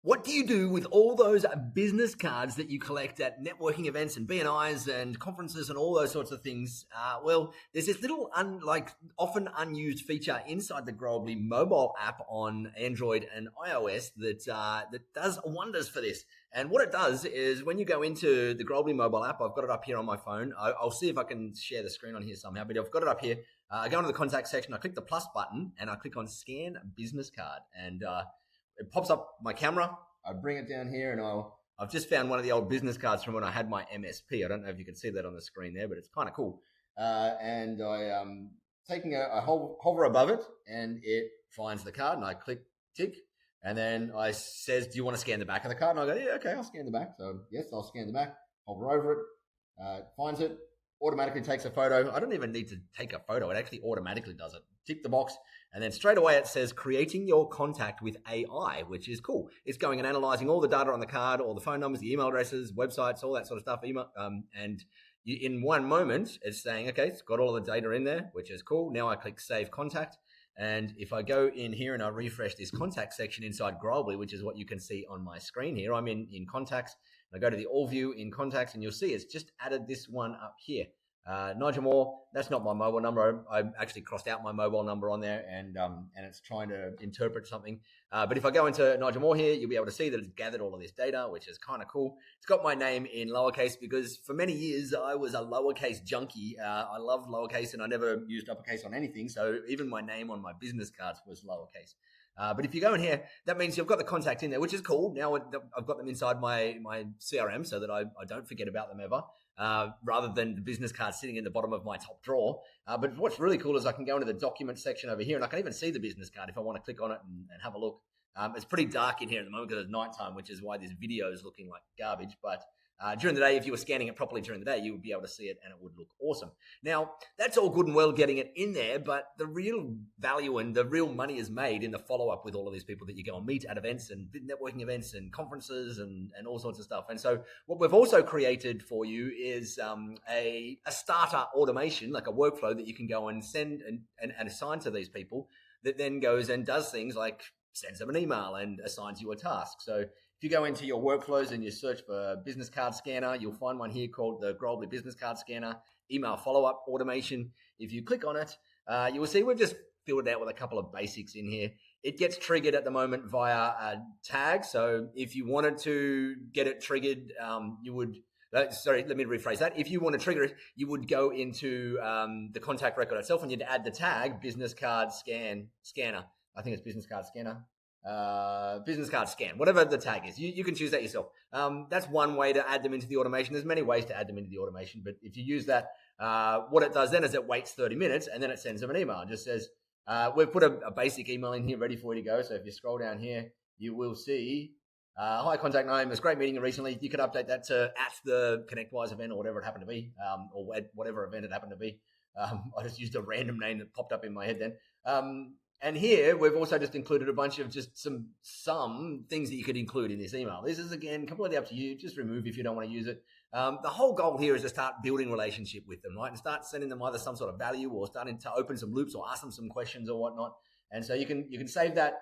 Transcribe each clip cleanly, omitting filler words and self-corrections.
What do you do with all those business cards that you collect at networking events and BNIs and conferences and all those sorts of things? Well, there's this little, often unused feature inside the Growably mobile app on Android and iOS that does wonders for this. And what it does is when you go into the Growably mobile app, I've got it up here on my phone. I'll see if I can share the screen on here somehow, but I've got it up here. I go into the contact section, I click the plus button, and I click on Scan Business Card, and it pops up my camera. I bring it down here, and I've just found one of the old business cards from when I had my MSP. I don't know if you can see that on the screen there, but it's kind of cool. And I taking a hover above it, and it finds the card, and I click tick, and then I says, "Do you want to scan the back of the card?" And I go, "Yeah, okay, I'll scan the back." So yes, I'll scan the back. Hover over it, it finds it, automatically takes a photo. I don't even need to take a photo; it actually automatically does it. Tick the box. And then straight away it says creating your contact with AI, which is cool. It's going and analyzing all the data on the card, all the phone numbers, the email addresses, websites, all that sort of stuff. And in one moment, it's saying, okay, it's got all of the data in there, which is cool. Now I click Save Contact. And if I go in here and I refresh this contact section inside Growably, which is what you can see on my screen here, I'm in contacts. I go to the all view in contacts, and you'll see it's just added this one up here. Nigel Moore, that's not my mobile number. I actually crossed out my mobile number on there, and it's trying to interpret something. But if I go into Nigel Moore here, you'll be able to see that it's gathered all of this data, which is kind of cool. It's got my name in lowercase because for many years I was a lowercase junkie. I love lowercase, and I never used uppercase on anything. So even my name on my business cards was lowercase. But if you go in here, that means you've got the contact in there, which is cool. Now I've got them inside my CRM so that I don't forget about them ever, rather than the business card sitting in the bottom of my top drawer. But what's really cool is I can go into the document section over here, and I can even see the business card if I want to click on it and have a look. It's pretty dark in here at the moment because it's nighttime, which is why this video is looking like garbage. But during the day, if you were scanning it properly during the day, you would be able to see it and it would look awesome. Now, that's all good and well getting it in there, but the real value and the real money is made in the follow-up with all of these people that you go and meet at events and networking events and conferences and all sorts of stuff. And so what we've also created for you is a starter automation, like a workflow that you can go and send and assign to these people that then goes and does things like sends them an email and assigns you a task. So if you go into your workflows and you search for business card scanner, you'll find one here called the Growably business card scanner, email follow-up automation. If you click on it, you will see we've just filled it out with a couple of basics in here. It gets triggered at the moment via a tag. So if you wanted to get it triggered, you would... Sorry, let me rephrase that. If you want to trigger it, you would go into the contact record itself and you'd add the tag business card scanner. I think it's business card scanner, business card scan, whatever the tag is. You can choose that yourself. That's one way to add them into the automation. There's many ways to add them into the automation, but if you use that, what it does then is it waits 30 minutes and then it sends them an email. It just says, we've put a basic email in here ready for you to go. So if you scroll down here, you will see, hi, contact name. It was great meeting you recently. You could update that to at the ConnectWise event or whatever it happened to be, or whatever event it happened to be. I just used a random name that popped up in my head then. And here, we've also just included a bunch of just some things that you could include in this email. This is, again, completely up to you. Just remove if you don't want to use it. The whole goal here is to start building relationship with them, right? And start sending them either some sort of value or starting to open some loops or ask them some questions or whatnot. And so you can save that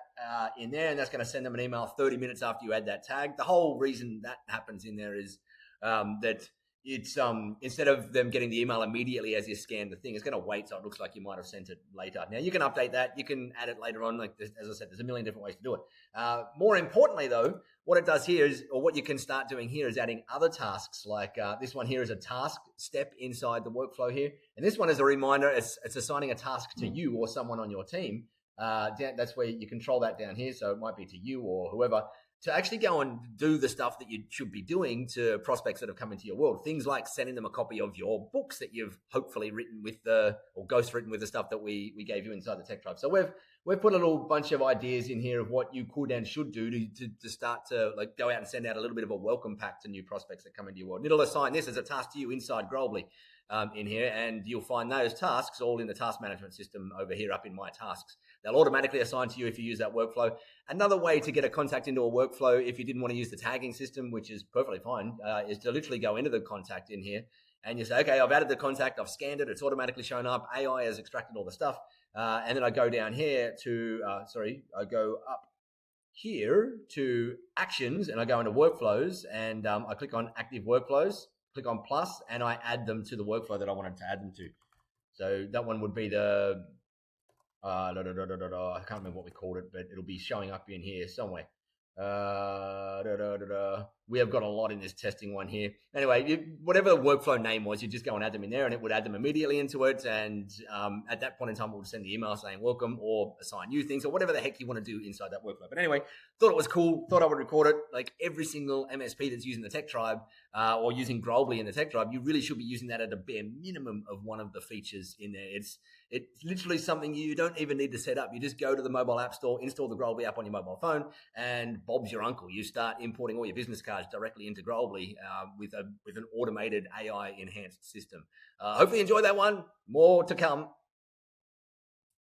in there, and that's going to send them an email 30 minutes after you add that tag. The whole reason that happens in there is that it's instead of them getting the email immediately as you scan the thing, it's going to wait so it looks like you might have sent it later. Now you can update that, you can add it later on. Like as I said, there's a million different ways to do it. More importantly, though, what it does here is, or what you can start doing here is adding other tasks. Like this one here is a task step inside the workflow here, and this one is a reminder. It's assigning a task to you or someone on your team. That's where you control that down here. So it might be to you or whoever, to actually go and do the stuff that you should be doing to prospects that have come into your world. Things like sending them a copy of your books that you've hopefully written with or ghost written with the stuff that we gave you inside the Tech Tribe. So we've put a little bunch of ideas in here of what you could and should do to start to like go out and send out a little bit of a welcome pack to new prospects that come into your world. And it'll assign this as a task to you inside Growably in here, and you'll find those tasks all in the task management system over here up in My Tasks. They'll automatically assign to you if you use that workflow. Another way to get a contact into a workflow, if you didn't want to use the tagging system, which is perfectly fine, is to literally go into the contact in here and you say, okay, I've added the contact, I've scanned it, it's automatically shown up, AI has extracted all the stuff, and then I go down here to, I go up here to actions, and I go into workflows, and I click on active workflows, click on plus, and I add them to the workflow that I wanted to add them to. So that one would be the I can't remember what we called it, but it'll be showing up in here somewhere. We have got a lot in this testing one here. Anyway, whatever the workflow name was, you just go and add them in there, and it would add them immediately into it. And at that point in time, we'll send the email saying welcome, or assign new things, or whatever the heck you want to do inside that workflow. But anyway, thought it was cool. Thought I would record it. Like every single MSP that's using the Tech Tribe or using Growably in the Tech Tribe, you really should be using that at a bare minimum of one of the features in there. It's literally something you don't even need to set up. You just go to the mobile app store, install the Growably app on your mobile phone, and Bob's your uncle. You start importing all your business cards directly into Growably with an automated AI enhanced system. Hopefully you enjoy that one. More to come.